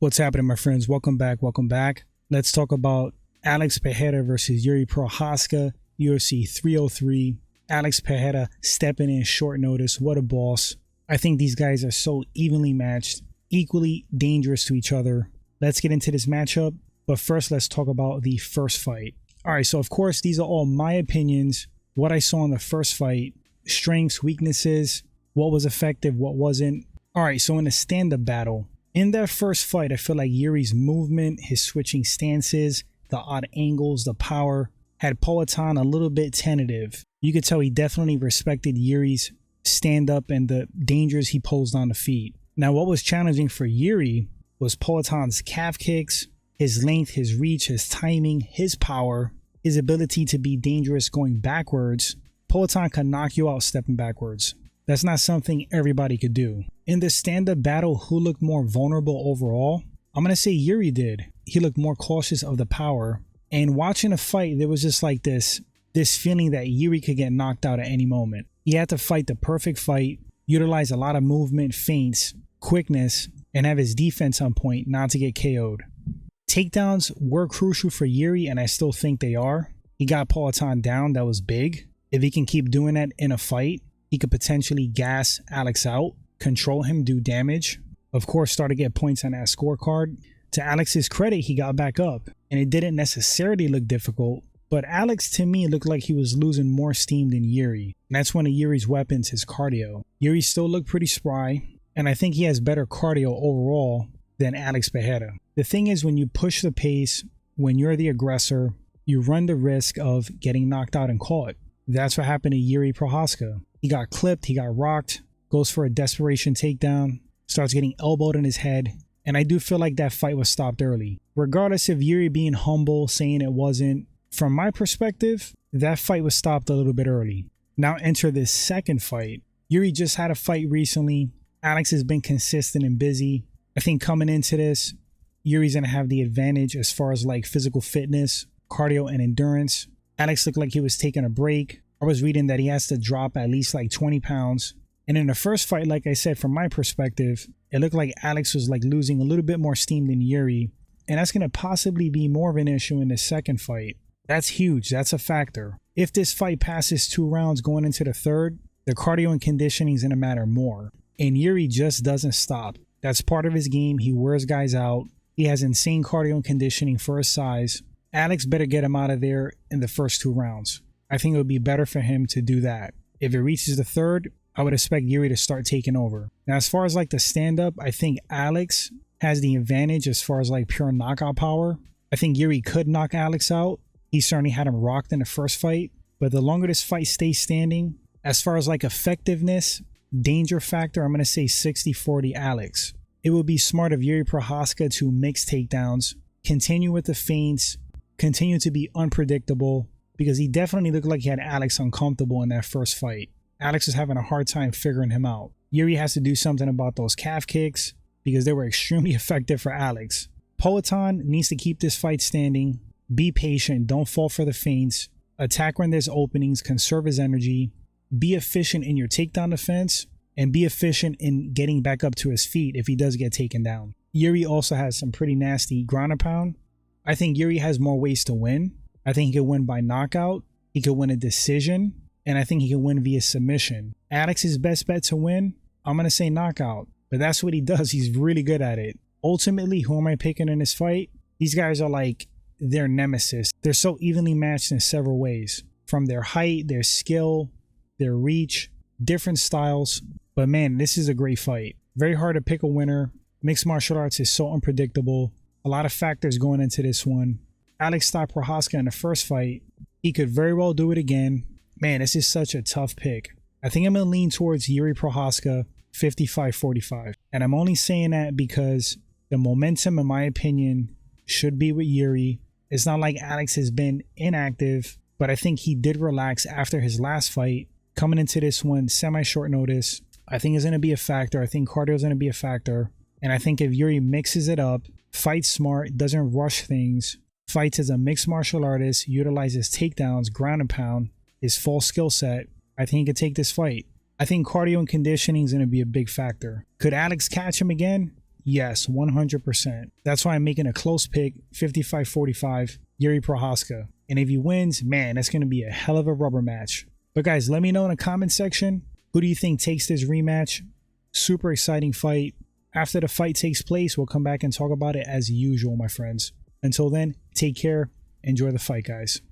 What's happening, my friends? Welcome back. Welcome back. Let's talk about Alex Pereira versus Jiri Prochazka, UFC 303. Alex Pereira stepping in short notice. What a boss. I think these guys are so evenly matched, equally dangerous to each other. Let's get into this matchup. But first, let's talk about the first fight. All right, so of course, these are all my opinions. What I saw in the first fight, strengths, weaknesses, what was effective, what wasn't. All right, so in the stand-up battle, in that first fight, I feel like Jiri's movement, his switching stances, the odd angles, the power, had Poatan a little bit tentative. You could tell he definitely respected Jiri's stand-up and the dangers he posed on the feet. Now, what was challenging for Jiri was Poatan's calf kicks, his length, his reach, his timing, his power, his ability to be dangerous going backwards. Poatan can knock you out stepping backwards. That's not something everybody could do. In the stand-up battle, who looked more vulnerable overall? I'm going to say Jiri did. He looked more cautious of the power. And watching a fight, there was just like this feeling that Jiri could get knocked out at any moment. He had to fight the perfect fight, utilize a lot of movement, feints, quickness, and have his defense on point not to get KO'd. Takedowns were crucial for Jiri, and I still think they are. He got Poatan down. That was big. If he can keep doing that in a fight, he could potentially gas Alex out, control him, do damage. Of course, start to get points on that scorecard. To Alex's credit, he got back up, and it didn't necessarily look difficult, but Alex, to me, looked like he was losing more steam than Jiri. And that's one of Jiri's weapons, his cardio. Jiri still looked pretty spry, and I think he has better cardio overall than Alex Pereira. The thing is, when you push the pace, when you're the aggressor, you run the risk of getting knocked out and caught. That's what happened to Jiri Prochazka. He got clipped, he got rocked, goes for a desperation takedown, starts getting elbowed in his head, and I do feel like that fight was stopped early. Regardless of Jiri being humble, saying it wasn't, from my perspective, that fight was stopped a little bit early. Now enter this second fight. Jiri just had a fight recently. Alex has been consistent and busy. I think coming into this, Jiri's going to have the advantage as far as like physical fitness, cardio, and endurance. Alex looked like he was taking a break. I was reading that he has to drop at least like 20 pounds. And in the first fight, like I said, from my perspective, it looked like Alex was like losing a little bit more steam than Jiri. And that's going to possibly be more of an issue in the second fight. That's huge. That's a factor. If this fight passes 2 rounds going into the third, the cardio and conditioning is going to matter more. And Jiri just doesn't stop. That's part of his game. He wears guys out. He has insane cardio and conditioning for his size. Alex better get him out of there in the first 2 rounds. I think it would be better for him to do that. If it reaches the third, I would expect Jiri to start taking over. Now, as far as like the stand-up, I think Alex has the advantage as far as like pure knockout power. I think Jiri could knock Alex out. He certainly had him rocked in the first fight. But the longer this fight stays standing, as far as like effectiveness, danger factor, I'm going to say 60-40 Alex. It would be smart of Jiri Prochazka to mix takedowns, continue with the feints, continue to be unpredictable, because he definitely looked like he had Alex uncomfortable in that first fight. Alex is having a hard time figuring him out. Jiri has to do something about those calf kicks because they were extremely effective for Alex. Poatan needs to keep this fight standing, be patient, don't fall for the feints, attack when there's openings, conserve his energy, be efficient in your takedown defense, and be efficient in getting back up to his feet if he does get taken down. Jiri also has some pretty nasty ground and pound. I think Jiri has more ways to win. I think he could win by knockout, he could win a decision, and I think he can win via submission. Alex's best bet to win, I'm going to say knockout, but that's what he does. He's really good at it. Ultimately, who am I picking in this fight? These guys are like their nemesis. They're so evenly matched in several ways, from their height, their skill, their reach, different styles. But man, this is a great fight. Very hard to pick a winner. Mixed martial arts is so unpredictable. A lot of factors going into this one. Alex stopped Prochazka in the first fight. He could very well do it again. Man, this is such a tough pick. I think I'm going to lean towards Jiri Prochazka 55-45. And I'm only saying that because the momentum, in my opinion, should be with Jiri. It's not like Alex has been inactive, but I think he did relax after his last fight. Coming into this one, semi-short notice, I think is going to be a factor. I think cardio is going to be a factor. And I think if Jiri mixes it up, fights smart, doesn't rush things, fights as a mixed martial artist, utilizes takedowns, ground and pound, his full skill set, I think he could take this fight. I think cardio and conditioning is going to be a big factor. Could Alex catch him again? Yes, 100%. That's why I'm making a close pick, 55-45, Jiri Prochazka. And if he wins, man, that's going to be a hell of a rubber match. But guys, let me know in the comment section, who do you think takes this rematch? Super exciting fight. After the fight takes place, we'll come back and talk about it as usual, my friends. Until then, take care. Enjoy the fight, guys.